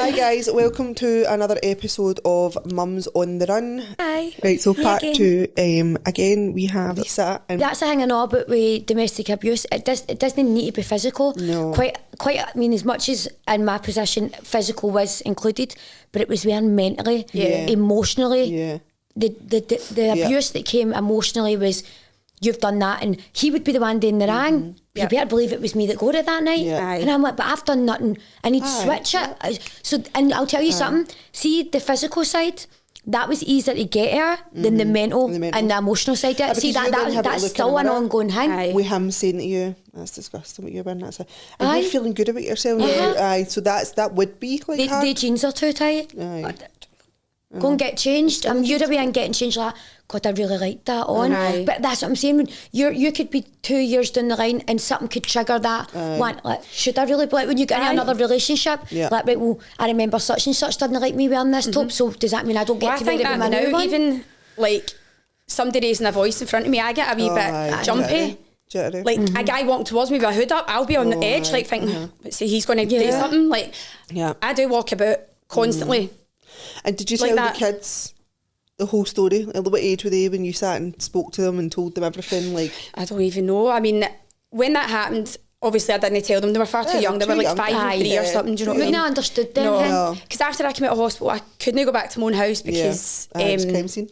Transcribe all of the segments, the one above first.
Hi guys, welcome to another episode of Mums on the Run. Hi. Right, so Me part again. 2, again we have Lisa. And That's the thing I know about with domestic abuse. It doesn't need to be physical. No. Quite. I mean, as much as in my position, physical was included, but it was when mentally, emotionally, yeah. the abuse that came emotionally was, you've done that, and he would be the one doing the rang. You better believe it was me that got it that night. Yeah. And I'm like, but I've done nothing. I need to switch it. So, and I'll tell you something. See, the physical side, that was easier to get her than the mental and the emotional side. See, that's still an ongoing thing. With him saying to you, that's disgusting what you're wearing, that's it. And you're feeling good about yourself. So that would be like hard. The jeans are too tight. Go and get changed. You're away and getting changed like, God, I really like that on. But that's what I'm saying. When you could be 2 years down the line and something could trigger that one. Like, should I really? Like when you get in another relationship, like, right, well, I remember such and such didn't like me wearing this top, so does that mean I don't get to wear it with my new one? Even like somebody raising a voice in front of me, I get a wee bit jumpy. Like a guy walking towards me with a hood up, I'll be on the edge, like thinking, see, he's going to do something. Like, I do walk about constantly. And did you like tell that. the kids the whole story? At what age were they when you sat and spoke to them and told them everything? Like, I don't even know. I mean, when that happened, obviously I didn't tell them. They were far too young. They were like 5 and 3 or something. Do you know what I mean? Wouldn't have understood then. No, because after I came out of hospital, I couldn't go back to my own house because it was a crime scene.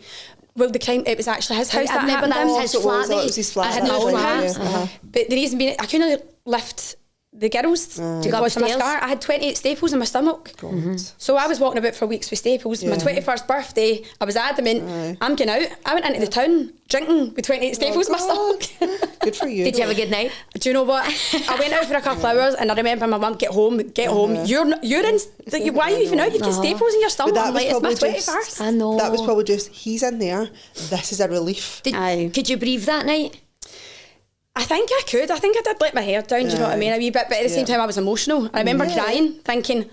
Well, it was actually his house that happened. That was his flat. It was his flat. I had my own house. But the reason being, I couldn't lift the girls to go upstairs. My scar. I had 28 staples in my stomach. So I was walking about for weeks with staples. My 21st birthday, I was adamant, I'm going out. I went into the town drinking with 28 staples in my stomach. Good for you. Did you have a good night? Do you know what? I went out for a couple of hours and I remember my mum, get home. You're in, why are you even out? You've got staples in your stomach. I'm like, it's my 21st. I know. That was probably just, he's in there, this is a relief. Could you breathe that night? I think I could. I think I did let my hair down, do you know what I mean? A wee bit, but at the same time I was emotional. I remember crying, thinking,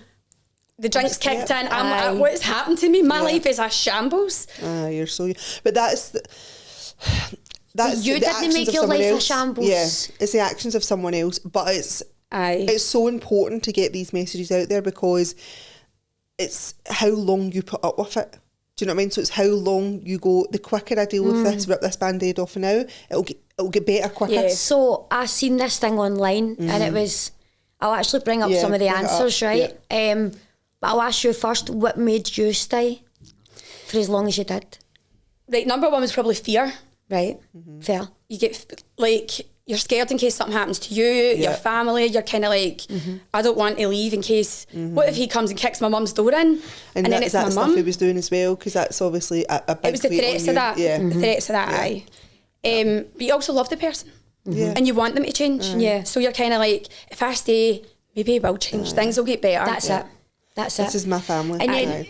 the drinks kicked in, I'm like, what has happened to me? My life is a shambles. You're so... But that's you the didn't actions make of your someone life else. a shambles. Yeah, it's the actions of someone else, but it's so important to get these messages out there because it's how long you put up with it. Do you know what I mean? So it's how long you go, the quicker I deal with this, rip this band-aid off now, it'll get better quicker. Yeah. So I seen this thing online and it was, I'll actually bring up some of the answers, right? But I'll ask you first, what made you stay for as long as you did? Right, number one was probably fear. Right, fair. You get, like, you're scared in case something happens to you, your family, you're kind of like, I don't want to leave in case, what if he comes and kicks my mum's door in? And then it's my mum. Stuff he was doing as well, because that's obviously a big It was the threats of that. The threats of that, aye. But you also love the person. And you want them to change. So you're kind of like, if I stay, maybe it will change. Things will get better. That's it. This is my family.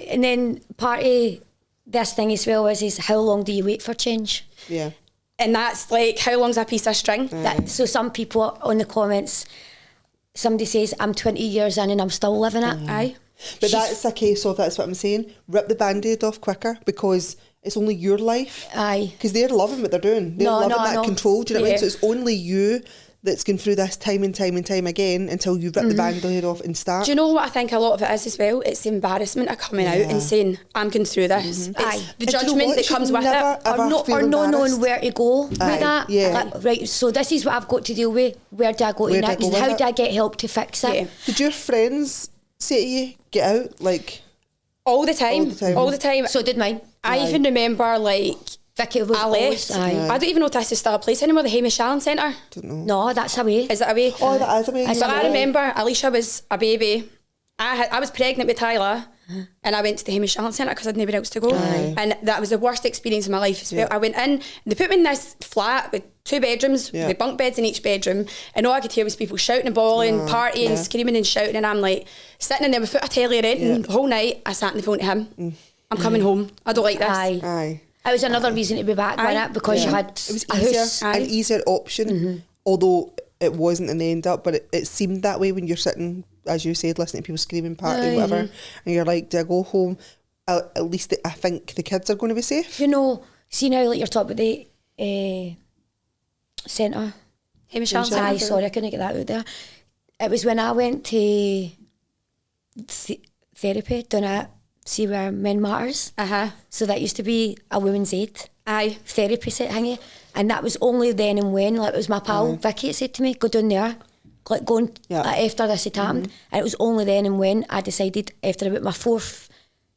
And then part of this thing as well is how long do you wait for change? Yeah. And that's like, how long's a piece of string? So some people on the comments, somebody says, I'm 20 years in and I'm still living it. Aye. But that's a case of, that's what I'm saying, rip the band-aid off quicker because it's only your life. Aye. Because they're loving what they're doing. They're loving that control. Do you know what I mean? So it's only you that's going through this time and time and time again until you rip the band-aid off and start. Do you know what I think a lot of it is as well? It's the embarrassment of coming out and saying, I'm going through this. It's the judgment that comes with it. Or not knowing where to go with that. Yeah. Like, right, so this is what I've got to deal with. Where do I go to next? How do I get help to fix it? Yeah. Did your friends say to you, get out? Like, all the time. All the time. So did mine. I even remember, like, Vicky was I left. I don't even know if this is still a place anymore, the Hamish Sharon Centre. Don't know. No, that's away. Is it away? Oh, that is away. So I remember Alicia was a baby. I was pregnant with Tyler and I went to the Hamish Sharon Centre because I had nowhere else to go. And that was the worst experience of my life as well. I went in, they put me in this flat with 2 bedrooms, with bunk beds in each bedroom, and all I could hear was people shouting and bawling, partying, screaming and shouting, and I'm like sitting in there without a telly or anything. The whole night I sat on the phone to him. I'm coming home. I don't like this. Aye. It was another reason to be back with it because you had it was easier, an easier option, although it wasn't in the end up, but it seemed that way when you're sitting, as you said, listening to people screaming, partying, whatever, and you're like, do I go home? At least I think the kids are going to be safe. You know, see now, like you're talking about the centre. Hamish Sharon Aye, Centre. sorry, I couldn't get that out there. It was when I went to therapy down at, see where Men Matters. So that used to be a women's aid. Therapy set thingy. And that was only then and when, like it was my pal Vicky that said to me, go down there, like going after this had happened. And it was only then and when I decided, after about my 4th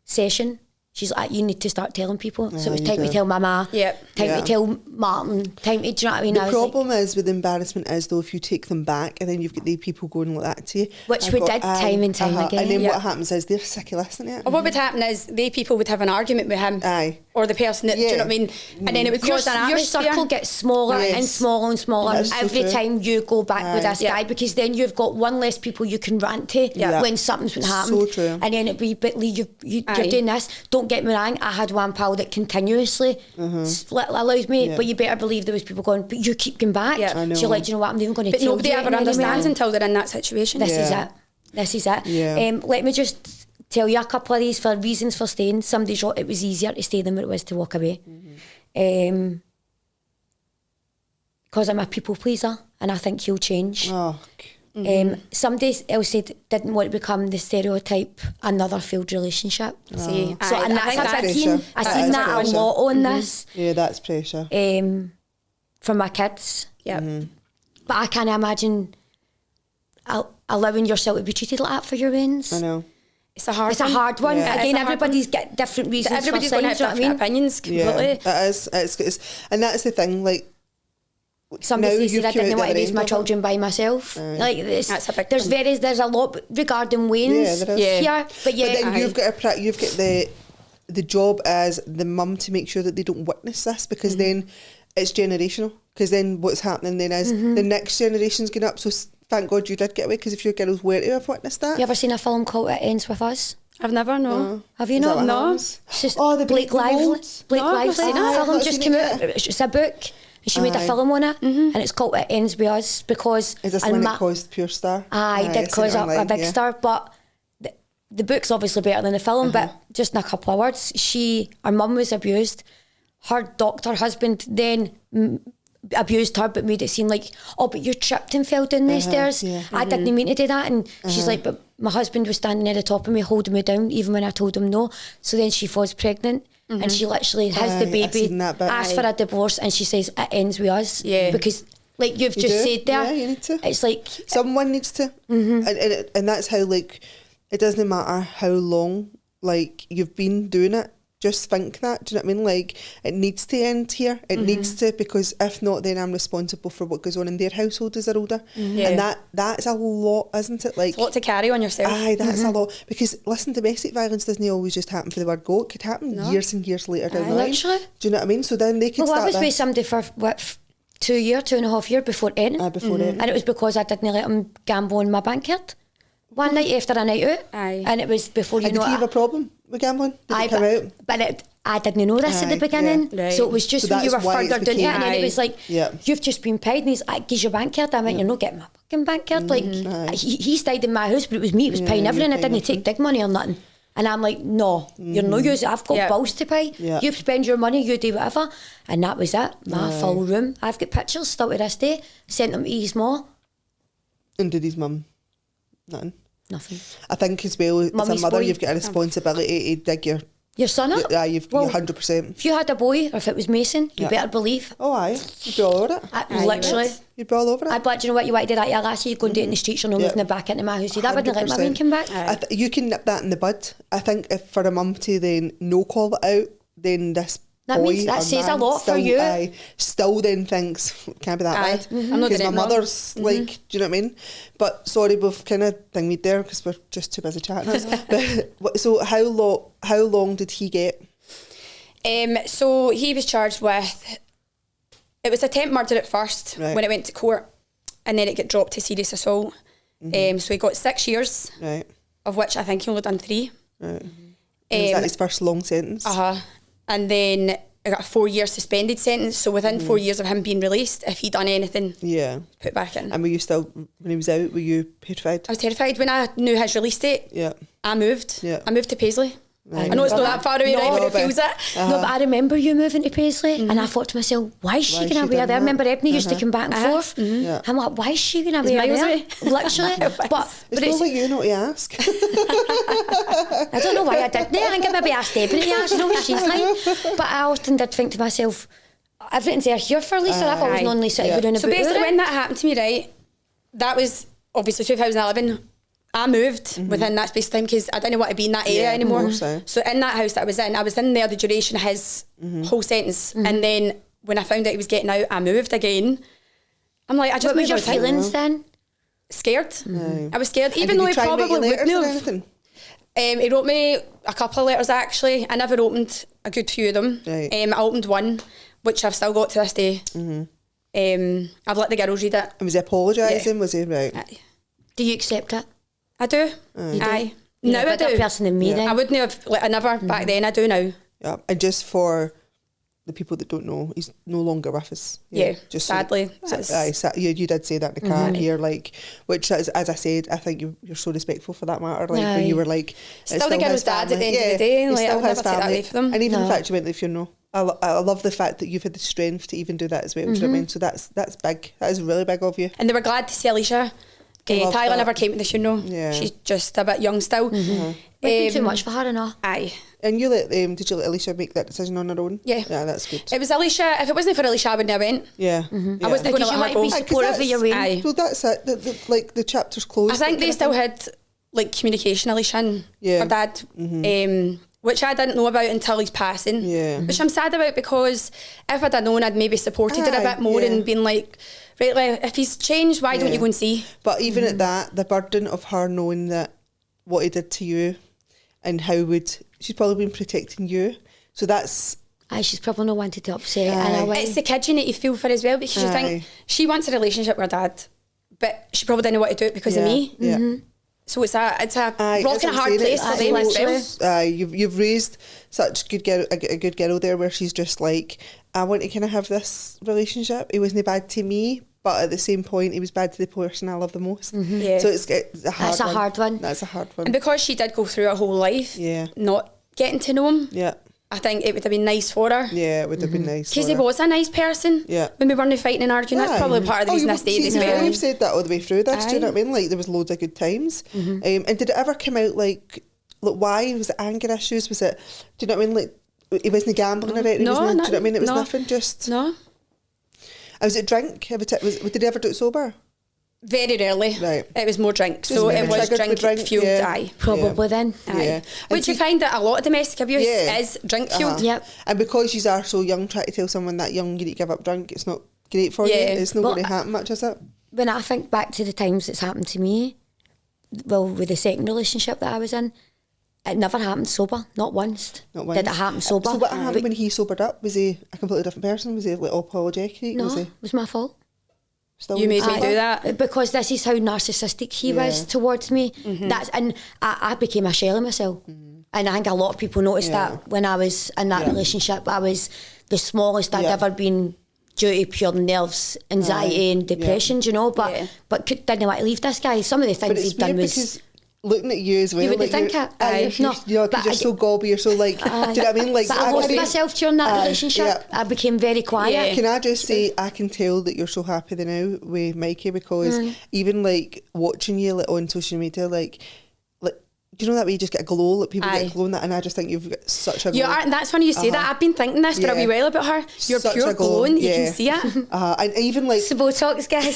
session, she's like, you need to start telling people. So it was time to tell my ma, time to tell Martin, time to, do you know what I mean? The problem is with embarrassment is though, if you take them back and then you've got the people going like that to you. Which we did time and time again. And then what happens is they're sick of listening to it. Or what would happen is they people would have an argument with him. Or the person that, do you know what I mean? And then it would cause an atmosphere. Your circle gets smaller and smaller and smaller every time you go back with this guy, because then you've got one less people you can rant to when something's been happened. So true. And then it'd be, but Leigh, you're doing this. Don't get me wrong, I had one pal that continuously allows me, but you better believe there was people going, but you keep going back. I know. So you're like, do you know what, I'm not even going to tell you. But nobody ever understands until they're in that situation. This is it. Let me just tell you a couple of these for reasons for staying. Somebody's wrote it was easier to stay than it was to walk away. Because I'm a people pleaser and I think you'll change. Somebody else said didn't want to become the stereotype another failed relationship. See, so and I've seen that a lot on this. Yeah, that's pressure. For my kids. But I can't imagine allowing yourself to be treated like that for your wins. I know. It's a hard one. Yeah. Again, everybody's got different reasons. Everybody's going to have different opinions completely. Yeah, it is. And that's the thing, like, somebody said I didn't want to raise my children by myself. Like that's a big there's a lot regarding Wayne's here. But then you've got the job as the mum to make sure that they don't witness this, because then it's generational. Because then what's happening then is the next generation's going up. So thank God you did get away, because if your girls were to have witnessed that. You ever seen a film called It Ends With Us? I've never, no. Have you not? No. It's just the Blake Lively. Blake Lively. I've film not just seen came it out. It's a book. And she made a film on it, and it's called It Ends With Us, because... Is this when it caused pure star? It did cause a big star, but the book's obviously better than the film, but just in a couple of words, her mum was abused. Her doctor husband then abused her, but made it seem like, oh, but you tripped and fell down the stairs. I didn't mean to do that. And she's like, but my husband was standing at the top of me, holding me down, even when I told him no. So then she falls pregnant. And she literally has the baby, asks for a divorce, and she says it ends with us. Because like you've just said there, you need to. It's like someone needs to, and that's how, like, it doesn't matter how long like you've been doing it. Just think that, do you know what I mean? Like, it needs to end here. It needs to, because if not, then I'm responsible for what goes on in their household as they're older. And that's a lot, isn't it? Like, it's a lot to carry on yourself. That's a lot. Because listen, domestic violence doesn't always just happen for the word go. It could happen years and years later down the line. Literally. Do you know what I mean? So then they could start. I was with somebody for 2.5 years before it ended. And it was because I didn't let him gamble on my bank card. One night after a night out. And it was before you know it. Did you have a problem with gambling? Did it come out? But I didn't know this at the beginning. So it was just when you were further down it, and then it was like, you've just been paid, and he's like, gives your bank card. I went, you're not getting my fucking bank card. Like, he stayed in my house, but it was me, it was paying everything. I didn't take dig money or nothing. And I'm like, no, you're no use. I've got bills to pay. You spend your money, you do whatever. And that was it. My full room. I've got pictures still to this day. Sent them to his mum. And did his mum? Nothing. I think as well, as a mother, you've got a responsibility to dig your son up. Yeah, you're 100%. If you had a boy, or if it was Mason, you better believe. Oh, aye. You'd be all over it. Literally. You'd be all over it. I'd be like, do you know what, you want to do that last year, you go and do it in the streets, you're not moving it back into my house. That wouldn't let my man come back. You can nip that in the bud. I think if for a mum to then no call it out, then this that boy means that says a lot still, for you. Still then thinks, can't be that bad. I'm not because my wrong. mother's like, do you know what I mean? But sorry, we've kind of thingied there because we're just too busy chatting. But, so how long did he get? So he was charged with, it was attempt murder at first when it went to court, and then it got dropped to serious assault. So he got 6 years, of which I think he only done 3. Right. Was that his first long sentence? And then I got a 4-year suspended sentence. So within 4 years of him being released, if he'd done anything, put back in. And were you still, when he was out, were you petrified? I was terrified. When I knew his release date, I moved. I moved to Paisley. I know it's not that far away, right, but it feels it. No, but I remember you moving to Paisley, and I thought to myself, why is she going away there? I remember Ebony used to come back and forth. I'm like, why is she going away there? Literally. But it's not like you not to ask. I don't know why I did. I think I maybe asked Ebony, I know what she's like. But I often did think to myself, everything's there here for Lisa. I've always known Lisa to go down about. So basically, when that happened to me, right, that was obviously 2011. I moved within that space of time because I didn't want to be in that area anymore. So in that house that I was in there the duration of his whole sentence. And then when I found out he was getting out, I moved again. I'm like, I just what was your moved feelings then? Scared. I was scared, even though he probably wouldn't have. He wrote me a couple of letters actually. I never opened a good few of them. I opened one, which I've still got to this day. I've let the girls read it. And was he apologising? Was he right? Do you accept it? I do. Aye. Now I do. Person than me then. I wouldn't have. I never back then. I do now. Yeah, and just for the people that don't know, he's no longer with us. Yeah, just sadly. You did say that in the car here, like, which is, as I said, I think you're so respectful for that matter. Like when you were like, still the girl's dad at the end of the day. Like, I would never take that away from them. And even the fact you went to the funeral. I love the fact that you've had the strength to even do that as well. Do you know what I mean? So that's big. That is really big of you. And they were glad to see Alicia. Tyler never came to the funeral. Yeah. She's just a bit young still. Too much for her, enough. Aye. And you did you let Alicia make that decision on her own? Yeah. Yeah, that's good. It was Alicia. If it wasn't for Alicia, I wouldn't have went. Yeah. I wasn't going to let her go. Be supportive of your way. Aye. Well, that's it. Like the chapter's closed. I think they still had like communication, Alicia and her dad, which I didn't know about until his passing. Yeah. Which I'm sad about because if I'd have known, I'd maybe supported it a bit more and been like, right, like, if he's changed, why don't you go and see? But even at that, the burden of her knowing that what he did to you and she's probably been protecting you. So that's... Aye, she's probably not wanted to upset in a way. It's the kid you need to feel for as well because you think she wants a relationship with her dad, but she probably didn't want to do it because of me. Yeah. So it's a rock and a hard place for them as well. You've raised such a good girl there where she's just like, I want to kind of have this relationship. He wasn't bad to me, but at the same point, he was bad to the person I love the most. Yeah. So it's a hard one. That's a hard one. And because she did go through her whole life, not getting to know him, I think it would have been nice for her. Yeah, it would have been nice. Because he was a nice person. Yeah. When we weren't fighting and arguing, that's probably part of the reason I stayed as well. You've said that all the way through this. Do you know what I mean? Like there was loads of good times. And did it ever come out like why was it anger issues? Was it? Do you know what I mean? Like he wasn't gambling or anything. No, do you know what I mean? It was nothing. Just no. Was it drink? Did he ever do it sober? Very rarely. Right. It was more drink. So it was drink fueled. Aye. Probably then. Aye. Yeah. Which you find that a lot of domestic abuse is drink fueled. Yep. And because you are so young, trying to tell someone that young you need to give up drink, it's not great for you. It's not going to happen much, is it? When I think back to the times it's happened to me, well, with the second relationship that I was in, it never happened sober. Not once. Did it happen sober. So what happened when he sobered up? Was he a completely different person? Was he like apologetic? No, it was my fault. You made me do that because this is how narcissistic he was towards me. I became a shell of myself, and I think a lot of people noticed that when I was in that relationship. I was the smallest I'd ever been due to pure nerves, anxiety, and depression. You know, but didn't want to leave this guy. Some of the things he'd done was. Looking at you as well, you wouldn't think it. You're just so gobby, you're so like, do you know what I mean? Like, but I lost myself during that relationship. Yeah. I became very quiet. Yeah. Can I just say, I can tell that you're so happy now with Mikey because even like watching you like on social media, like do you know that way you just get a glow, like people get a glow in that, and I just think you've got such a glow. And that's funny you say that. I've been thinking this for a wee while about her. You're such pure glowing, you can see it. And even like Botox, guys.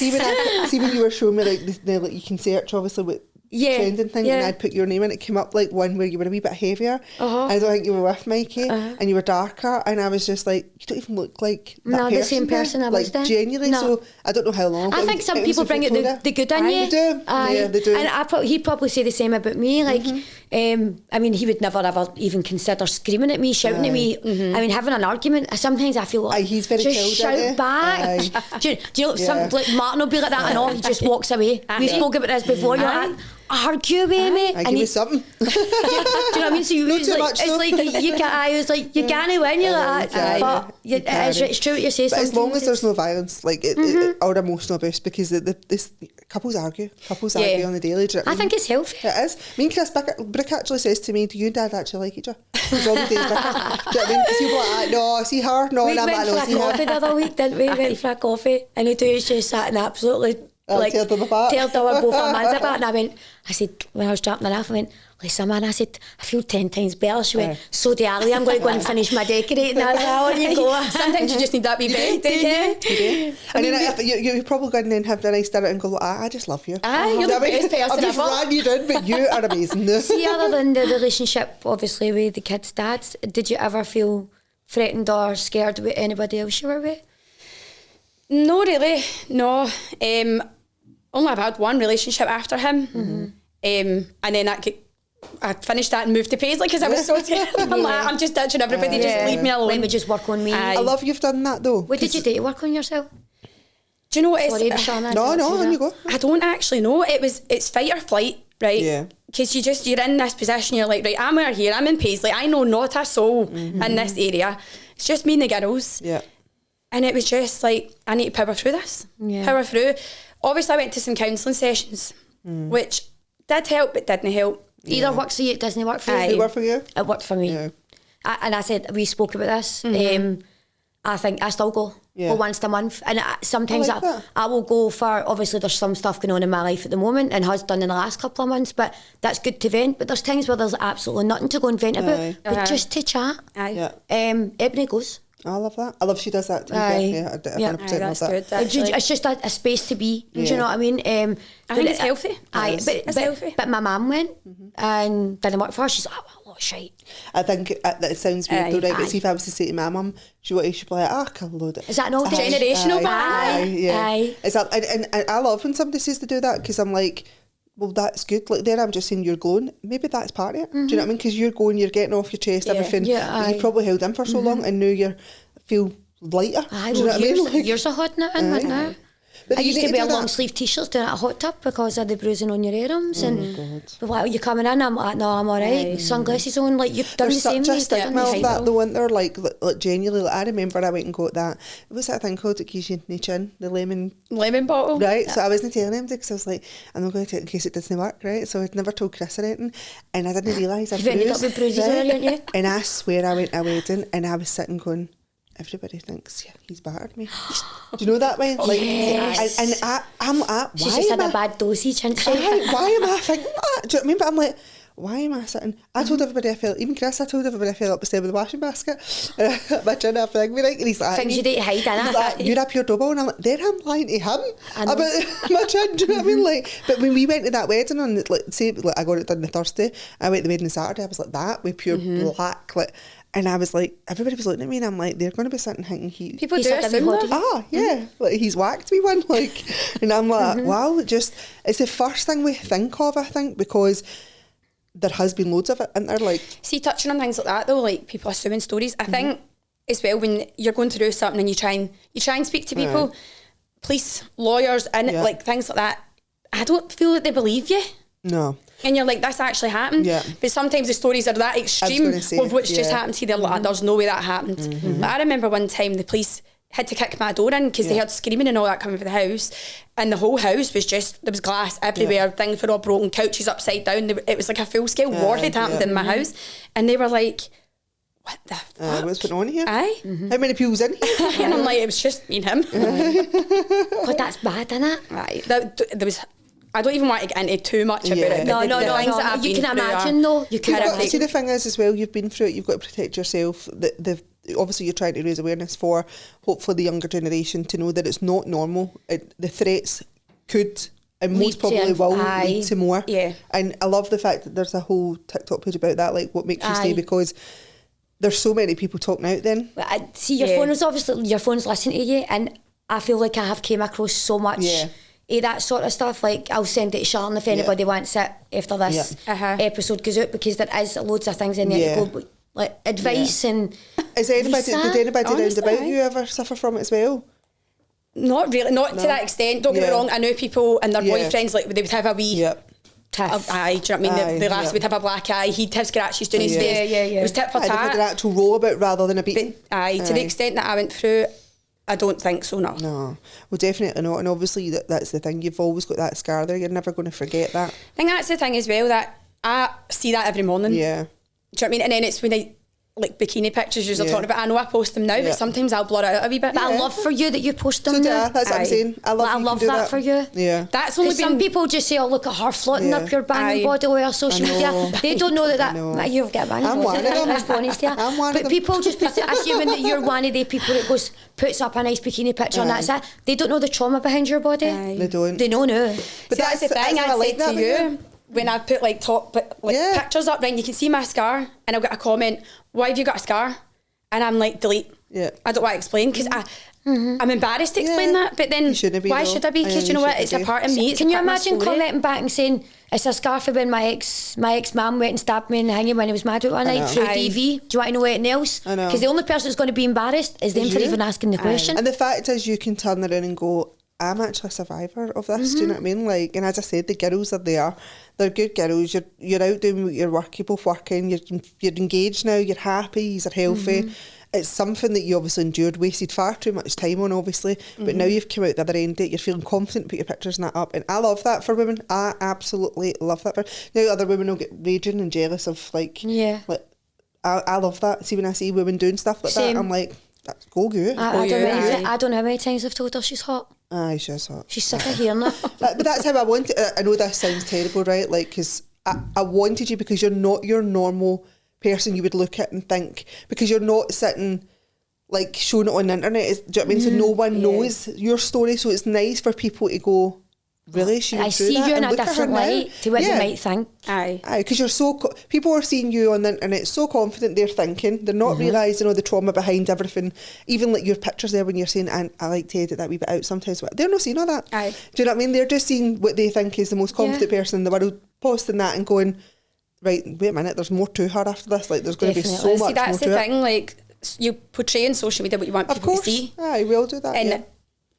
See when you were showing me like like you can search obviously with trending thing, and I'd put your name in, it came up like one where you were a wee bit heavier. I don't think you were with Mikey, and you were darker, and I was just like, you don't even look like that person. The same person I was then. Genuinely. So I don't know how long. I think some people bring out the good in you. They do. Yeah, they do. And he'd probably say the same about me. Like, I mean, he would never ever even consider screaming at me, shouting at me. I mean, having an argument. Sometimes I feel like he's very just shout back. Do you know, like Martin will be like that, and he just walks away. We spoke about this before. You're like, argue with me. I give you something. Do you know what I mean? So you Not it's too like, much, it's though. like you can't. It's like you can't win. You're like that, but it's true what you say. But as long as there's no violence, like or emotional abuse, because this couples argue on the daily. Do you know what I think it's healthy. it is. Me and Chris Brick actually says to me, "Do you and Dad actually like each other?" Because all the days bicker. Do you know what I mean? Because he'll be like, "No, see her, no," We and I'm went like, for "No, a see coffee her." the other week, didn't we? We went for a coffee, and the two of us just sat and absolutely teared them apart. Teared our both our mans apart. And I said, when I was dropping her off, I went, Lisa, man, I said, I feel 10 times better. She went, so do Ali, I'm going to go and finish my decorating. I was like, on you go. Sometimes you just need that wee break, don't you? And then you probably go in and have a nice dinner and go, I just love you. You're the best person I've just ever. ran you down, but you are amazing. See, other than the relationship, obviously, with the kids' dads, did you ever feel threatened or scared with anybody else you were with? No, really, no. Only I've had one relationship after him, and then I finished that and moved to Paisley because I was so scared. I'm like, I'm just ditching everybody, just leave me alone. Let me just work on me. I love you've done that though. What did you do to work on yourself? Do you know what it's? Sorry, Sharon, No, on you go. I don't actually know. It's fight or flight, right? Yeah. Because you're in this position, you're like, right, I'm out here, I'm in Paisley, I know not a soul in this area. It's just me and the girls. Yeah. And it was just like, I need to power through this. Yeah. Power through. Obviously, I went to some counselling sessions, which did help, but didn't help. Either works for you, it doesn't work for Did you. it work for you? It worked for me. Yeah. And I said, we spoke about this. I think I still go once a month. And sometimes I like that. I will go for, obviously there's some stuff going on in my life at the moment and has done in the last couple of months, but that's good to vent. But there's times where there's absolutely nothing to go and vent about, but just to chat. Aye. Yeah. Ebony goes. I love that. I love she does that. To be Aye. fair. Yeah, I 100% Yeah. love That's that. good, actually. It's just a space to be. Do you know what I mean? I think it's healthy. Aye, It's healthy. but my mum went and didn't work for her. She's like, oh, what shite. I think that it sounds weird though, right? But Aye. see if I was to say to my mum, she'd be like, I can load it. Is that an old Generational Aye, yeah. Aye. It's and I love when somebody says to do that because I'm like, well, that's good. Like, there I'm just saying you're glowing. Maybe that's part of it. Do you know what I mean? Because you're going, you're getting off your chest, everything that you probably held in for so long, and now you feel lighter. Aye, Do you know what I mean? Like, yours are holding it in right now. but I you used need to wear do that. long sleeve t-shirts down at a hot tub because of the bruising on your arms. And but like, you coming in, I'm like, no, I'm all right. Sunglasses on, like you've done There's the same. such a you've done stigma the of same. that though, isn't there? Like genuinely, like, I remember I went and got that. What was that thing called that gives you no chin? The lemon bottle. Right, so I wasn't telling him because I was like, I'm not going to take it in case it doesn't work, right? So I'd never told Chris or anything, and I didn't realise I You've ended up with bruises on you, haven't you? And I swear I went to a wedding and I was sitting going, everybody thinks he's battered me. Do you know that way? Like, Yes. and I'm like, She's why just am had a I? bad dosage, hasn't she? Why am I thinking that? Do you know what I mean? But I'm like, why am I sitting? I told everybody I felt, even Chris, I told everybody I felt up the stairs with the washing basket. My chin off thing, and he's like, Things you need to hide, he's innit? like, you're a pure double, and I'm like, then I'm lying to him I know. about my chin. Do you know what I mean? Like, but when we went to that wedding on, like, say, like, I got it done the Thursday, I went to the wedding on Saturday. I was like that with pure black, like, and I was like, everybody was looking at me, and I'm like, they're going to be sitting thinking People He's do had a assume big that. yeah, like he's whacked me one, like, and I'm like, wow, it's the first thing we think of, I think, because there has been loads of it, and they're like, See, touching on things like that though, like people assuming stories, I think as well when you're going through something and you try and speak to people, police, lawyers, and like things like that, I don't feel that they believe you. no. And you're like, this actually happened. Yeah. But sometimes the stories are that extreme gonna say, of what's just yeah. happened to you. They're like, there's no way that happened. Like, I remember one time the police had to kick my door in because they heard screaming and all that coming from the house. And the whole house was just, there was glass everywhere. Things were all broken, couches upside down. It was like a full-scale war had happened in my house. And they were like, what the fuck? What's going on here? Aye. How many people's in here? And I'm like, it was just me and him. God, that's bad, isn't it? Right. There was, I don't even want to get into too much about it. No, but the things that I've you been can through are imagine though. You can horrific. See, the thing is as well, you've been through it, you've got to protect yourself. Obviously you're trying to raise awareness for hopefully the younger generation to know that it's not normal. The threats could and Lead most probably to- will aye. lead to more. Yeah. And I love the fact that there's a whole TikTok page about that, like what makes you stay, Aye. because there's so many people talking out then. But I see your phone is obviously your phone's listening to you, and I feel like I have came across so much of that sort of stuff. Like I'll send it to Sharon if anybody wants it after this episode goes out, because there is loads of things in there to go, like advice and. Is anybody? Lisa, Did anybody round honestly, about you ever suffer from it as well? Not really, not to that extent. Don't get me wrong. I know people and their boyfriends, like they would have a wee Tiff. Aye, do you know what I mean? The lass would have a black eye, he'd have scratches down his face. Yeah. It was tit for I'd have had an tat. actual roll about rather than a beating. But, to the extent that I went through, I don't think so, no. No, well, definitely not. And obviously that's the thing. You've always got that scar there. You're never going to forget that. I think that's the thing as well, that I see that every morning. Yeah. Do you know what I mean? And then it's when I, like bikini pictures you're talking about, I know I post them now, but sometimes I'll blur out a wee bit. But I love for you that you post them So now. that's what I'm saying. I love that for you. Yeah. That's only some people just say, oh, look at her floating up your banging body with her social media. They don't know that you've got banging I'm one of them. I'm one of them. But people just assuming that you're one of the people that puts up a nice bikini picture and that's it. They don't know the trauma behind your body. They don't. They know now. But that's the thing I said to you. When I put pictures up, right, you can see my scar, and I'll get a comment, why have you got a scar? And I'm like, delete. Yeah. I don't want to explain because I'm embarrassed to explain that. But then why should I be? Because you know what? It's a part of me. Can you imagine commenting back and saying, it's a scar for when my ex-mum went and stabbed me in the hanging when he was mad at one night through DV. Do you want to know anything else? I know. Because the only person that's going to be embarrassed is them for even asking the question. And the fact is, you can turn around and go, I'm actually a survivor of this. Do you know what I mean? Like, and as I said, the girls are there. They're good girls. You're out doing your work. You're both working. You're engaged now. You're happy. You're healthy. It's something that you obviously endured, wasted far too much time on, obviously. But now you've come out the other end of it. You're feeling confident to put your pictures and that up. And I love that for women. I absolutely love that. Now other women will get raging and jealous of like I love that. See, when I see women doing stuff like that, I'm like, go good. I don't know how many times I've told her she's hot. Aye, she's hot. She's sick of hearing it. But that's how I want it. I know this sounds terrible, right? Like, because I wanted you because you're not your normal person you would look at and think, because you're not sitting like showing it on the internet. Do you know what I mean? So no one knows your story. So it's nice for people to go, really? She I see you in a different light to what you might think. Aye, because you're people are seeing you on the internet so confident. They're thinking, they're not realising all the trauma behind everything. Even like your pictures there when you're saying, and I like to edit that wee bit out sometimes, but they're not seeing all that. Aye. Do you know what I mean? They're just seeing what they think is the most confident person in the world, posting that and going, right, wait a minute, there's more to her after this. Like, there's going to be so much more to it. That's the thing, like, you portray on social media what you want people to see. Aye, we all do that. And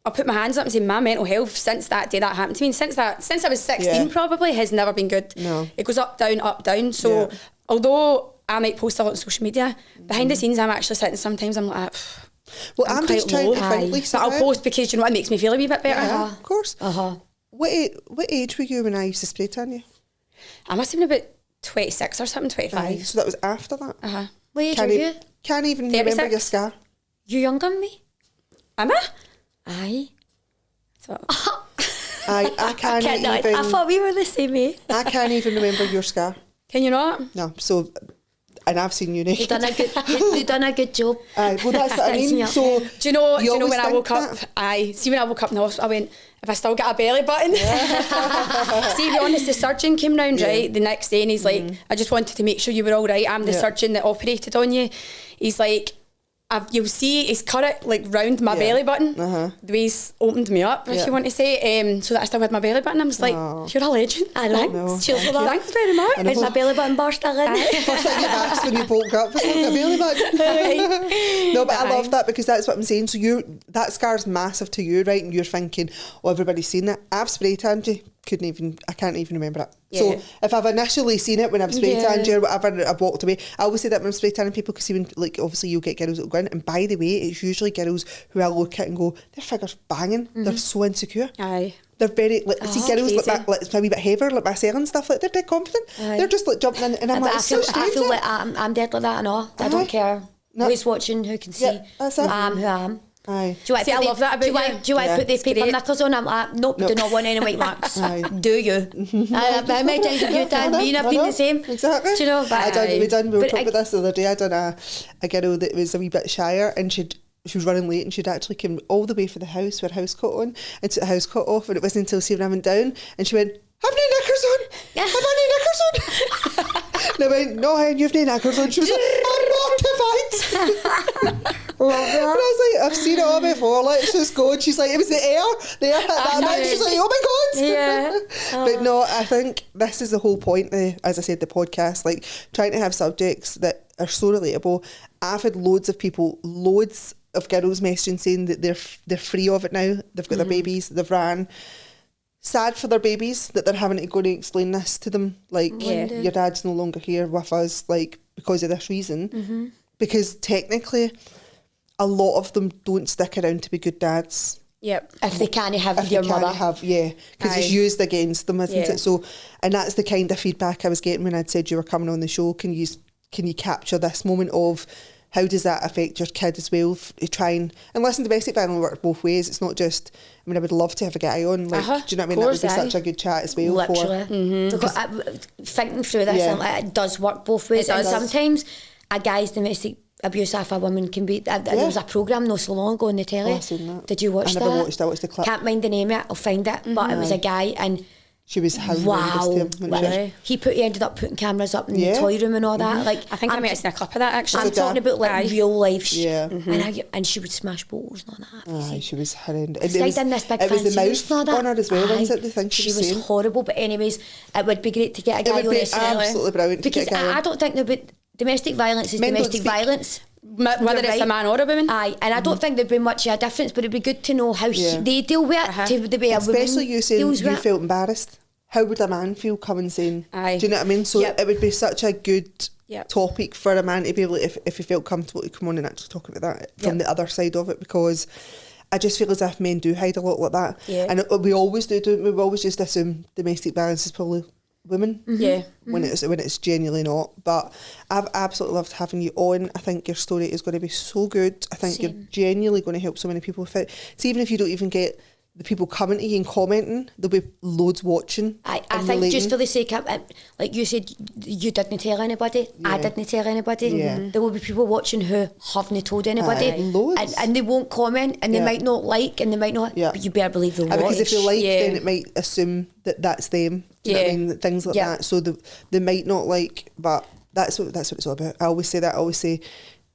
I'll put my hands up and say my mental health since that day that happened to me, since I was 16 probably, has never been good. No. It goes up, down. So although I might post a lot on social media, behind the scenes I'm actually sitting sometimes, I'm like, well, I'm just trying to think, Lisa. But I'll post because, you know what, it makes me feel a wee bit better. Yeah, of course. What age were you when I used to spray tan you? I must have been about 26 or something, 25. So that was after that? What age are you? Can't even 36. remember your scar. You're younger than me? Am I? Aye. So, I can't even... I thought we were the same age. I can't even remember your scar. can you not? No, so... And I've seen you naked. You've done a good job. Aye, well, that's what I mean. So, Do you know when I woke that? up? See, when I woke up in the hospital, I went, if I still get a belly button. See, to be honest, the surgeon came round, right, the next day, and he's like, I just wanted to make sure you were all right. I'm the surgeon that operated on you. He's like, you'll see he's cut it like round my belly button, the way he's opened me up, if you want to say, so that I still had my belly button. I was like, you're a legend. I know. Cheers for that. Thanks very much. Is my belly button burst again? First thing you asked when you woke up was like a belly button. No, but I love that because that's what I'm saying. So that scar's massive to you, right? And you're thinking, oh, everybody's seen that. I've spray tanned you. I can't even remember it. Yeah. So if I've initially seen it when I've spray tanned you or whatever, I've walked away. I always say that when I'm spray tanning people, because even like obviously you'll get girls that will go in, and by the way, it's usually girls who I look at and go, their figure's banging. They're so insecure. Aye. They're very like see girls like that, like a wee bit heavier, like myself and stuff. Like they're dead confident. Aye. They're just like jumping in, and I'm like, I feel like I'm dead like that and all. I don't care who's watching, who can see. Yeah, that's it. I am who I am. Aye. See, I love that about you. Do you want to put these paper knickers on? I'm like, nope, do not want any white marks. Do you? How many times have you done me and I've been the same? Exactly. Do you know? But we were talking about this the other day. I done a girl that was a wee bit shyer, and she was running late, and she'd actually come all the way for the house with her house coat on and took the house coat off, and it wasn't until Sarah went down and she went, have any knickers on? Have any knickers on? And I went, no, hen, you've no knickers on. She was like, I'm mortified. Love that. And I was like, I've seen it all before, let's just go. And she's like, it was the air hit that night. She's like, oh my God. Yeah. But no, I think this is the whole point, as I said, the podcast, like trying to have subjects that are so relatable. I've had loads of girls messaging saying that they're free of it now. They've got their babies, they've ran. sad for their babies that they're having to go and explain this to them. Like, your dad's no longer here with us, like, because of this reason. Because technically, a lot of them don't stick around to be good dads. Yep. If they can't have your mother. Because it's used against them, isn't it? So, and that's the kind of feedback I was getting when I'd said you were coming on the show. Can you capture this moment of how does that affect your kid as well? Try and listen, domestic violence works both ways. It's not just, I mean, I would love to have a guy on. Like, do you know what I mean? That would be such a good chat as well. Literally. Thinking through this, it does work both ways. And sometimes a guy's domestic abuse off a woman can be. There was a programme not so long ago on the telly. Did you watch that? I never watched it. I watched the clip. Can't mind the name of it. I'll find it. But it was a guy and she was horrendous to him. He ended up putting cameras up in the toy room and all that. Like, I think I might have seen a clip of that actually. I'm talking about like real life. And she would smash bottles and all that. She was horrendous. It was the mouth on her as well, wasn't it? The thing she was horrible. But anyways, it would be great to get a guy on. It would be absolutely brilliant to get a guy on. I don't think there would be domestic violence is domestic violence. Whether it's a man or a woman. Aye, and I don't think there'd be much of a difference, but it'd be good to know how they deal with it, to the way a woman especially you saying you felt embarrassed. How would a man feel coming saying, do you know what I mean? So it would be such a good topic for a man to be able to, if he felt comfortable to come on and actually talk about that from the other side of it, because I just feel as if men do hide a lot like that. And we always do, don't we? We always just assume domestic violence is probably women when it's genuinely not. But I've absolutely loved having you on. I think your story is going to be so good. I think you're genuinely going to help so many people with it. So even if you don't even get the people coming to you and commenting, there'll be loads watching. I think relating. Just for the sake of it, like you said, you didn't tell anybody, I didn't tell anybody. There will be people watching who haven't told anybody, and they won't comment, and they might not like, and they might not, but you better believe they'll watch. Because if you like, then it might assume that that's them. Do you know what I mean? Things like that. So they might not like, but that's what it's all about. I always say that. I always say,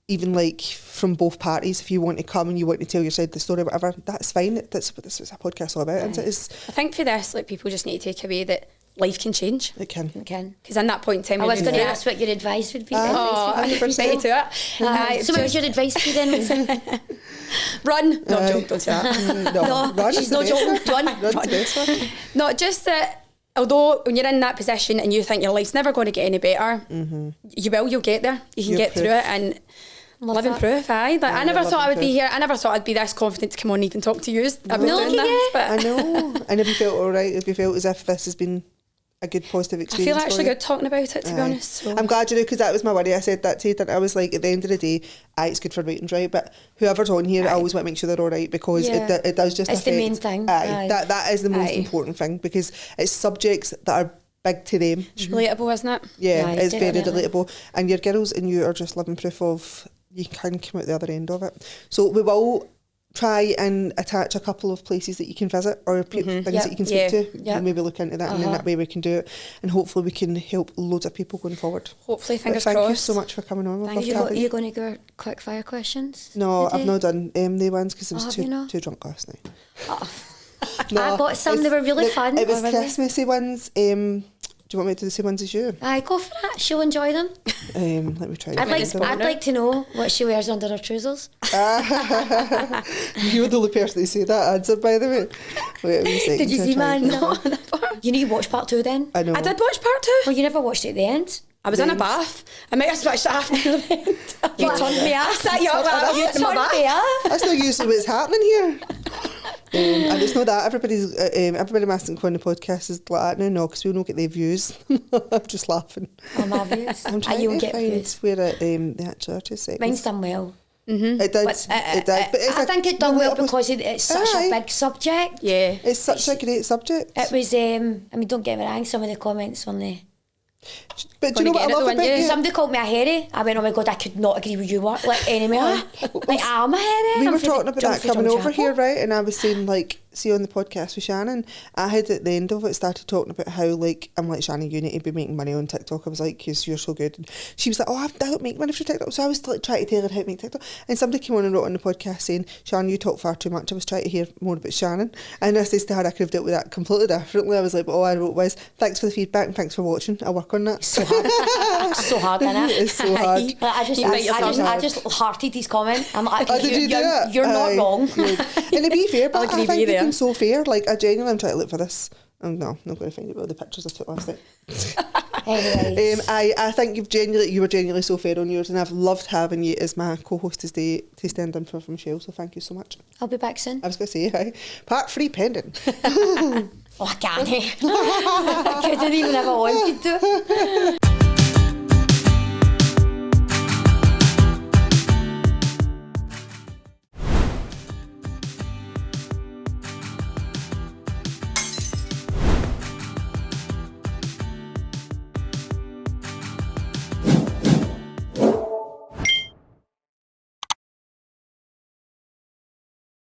even like from both parties, if you want to come and you want to tell your side of the story, whatever, that's fine. That's what this is a podcast all about, isn't it? I think for this, like, people just need to take away that life can change. It can. Because in that point in time, I was going to ask what your advice would be. I'm ready to it. So what would your advice be then? Run. No, joke, don't say that. No, run. She's not joking. Run. No, just that. Although when you're in that position and you think your life's never going to get any better, you'll get there. You can get through it, and living proof. Like, I never thought I would be here. I never thought I'd be this confident to come on and even talk to you about doing this. But I know. And have you felt all right? Have you felt as if this has been a good positive experience? I feel actually good talking about it, to be honest. So. I'm glad you do, because that was my worry. I said that to you, that I was like, at the end of the day, it's good for ratings, right? But whoever's on here, I always want to make sure they're all right, because it does just affect. It's the main thing. That is the most important thing, because it's subjects that are big to them. It's relatable, isn't it? Yeah, it's very relatable. And your girls and you are just living proof of you can come out the other end of it. So we will try and attach a couple of places that you can visit, or things that you can speak to, and maybe look into that, and then that way we can do it, and hopefully we can help loads of people going forward. Hopefully, fingers crossed. Thank you so much for coming on. Are you going to go quick fire questions? No, I've not done the ones because I was too drunk last night. No, I got some. They were really fun. It was Christmassy ones. Do you want me to do the same ones as you? Aye, go for it. She'll enjoy them. Let me try. I'd like to know what she wears under her trousers. You're the only person to say that answer, by the way. Wait a second. Did you see mine? No, never. You need to watch part 2 then. I know. I did watch part 2. Well, you never watched it at the end. I was in a bath. I might have switched it after the end. You turned me off. I sat you up while you turned me off. That's not usually what's happening here. And it's not that everybody mustn't go on the podcast is like that now, no, because we don't get the views. I'm just laughing. Oh, my views. I'm trying to find where the actual artist is. Mine's done well. It did. But I think it done well because it's such a big subject. Yeah, it's such a great subject. It was. I mean, don't get me wrong. Some of the comments on the. But do you know what I love about you? Somebody called me a hairy. I went, oh my God, I could not agree with you. Like anymore. Like, I'm a hairy. We were talking about that coming over here, right? And I was saying, like, see on the podcast with Sharon, I had at the end of it started talking about how, like, I'm like, Shannon, you need to be making money on TikTok. I was like, because you're so good. And she was like, oh, I don't make money for TikTok. So I was like trying to tell her how to make TikTok. And somebody came on and wrote on the podcast saying, Sharon, you talk far too much. I was trying to hear more about Shannon. And I said to her, I could have dealt with that completely differently. I was like, but all I wrote was, thanks for the feedback and thanks for watching. I'll work on that. So hard. So hard, isn't it? It's so hard. Like, I just hearted his comment. I'm like, you're not wrong. And to be fair, but I think been so fair. Like, I genuinely am trying to look for this. No, I'm not going to find it with all the pictures I took last night. I think you were genuinely so fair on yours, and I've loved having you as my co-host today to stand in for Michelle, so thank you so much. I'll be back soon. I was going to say, hi. Part 3 pending. Oh, I can't. I couldn't even have a wanted to.